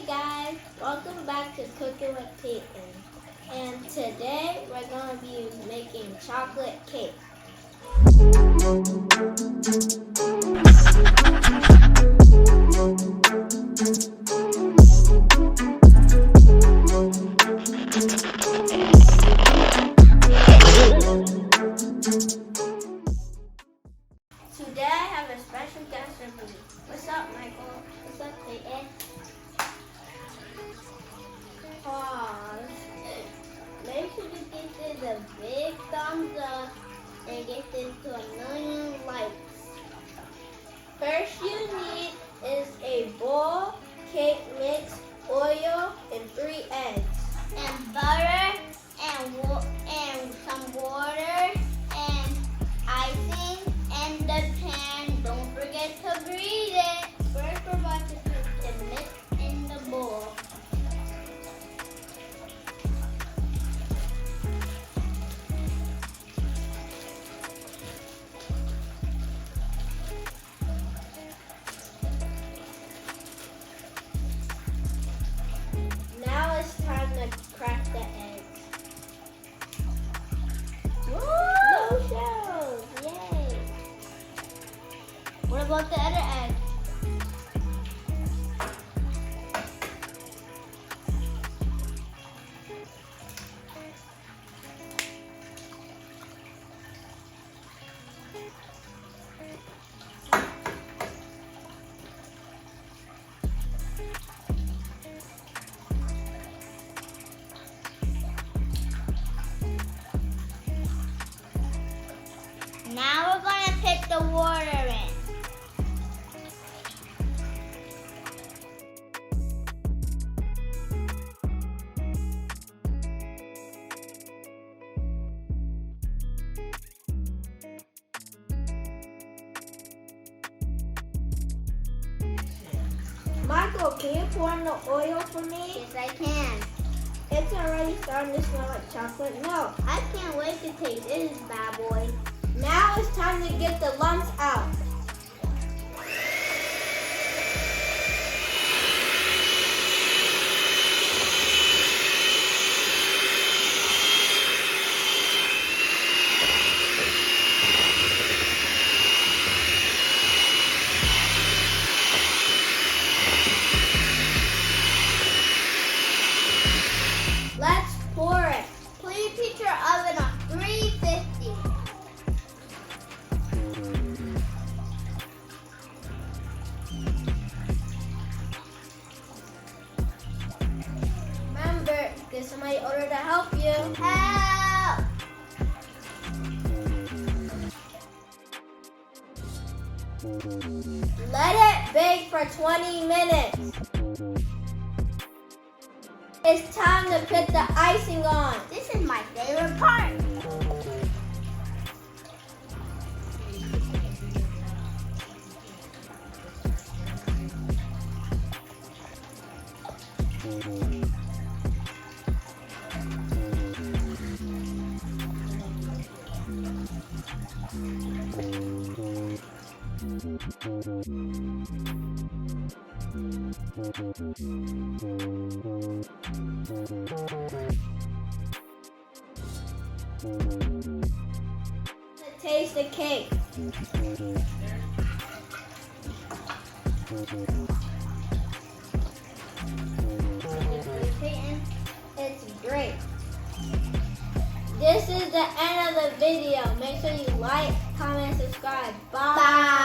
Hey guys, welcome back to Cooking with Caitlin. And today we're going to be making chocolate cake. Today I have a special guest with me. What's up, Michael? What's up, Caitlin? Pause. Make sure you give this a big thumbs up and get this to 1,000,000 likes. First you need is a bowl, cake mix, oil, and 3 eggs. And butter, and some water, and icing, and the pan. Don't forget to grease it. First we're going to put the mix in the bowl. Now it's time to crack the eggs. No shells! Yay! What about the other egg? Now we're going to put the water in. Michael, can you pour in the oil for me? Yes, I can. It's already starting to smell like chocolate milk. I can't wait to taste this bad boy. Now it's time to get the lumps out. Let's pour it. Please heat your oven on 350. Remember, get somebody older to help you. Help! Let it bake for 20 minutes. It's time to put the icing on. This is my favorite part. Taste the cake. It's great. This is the end of the video. Make sure you like, comment, subscribe. Bye.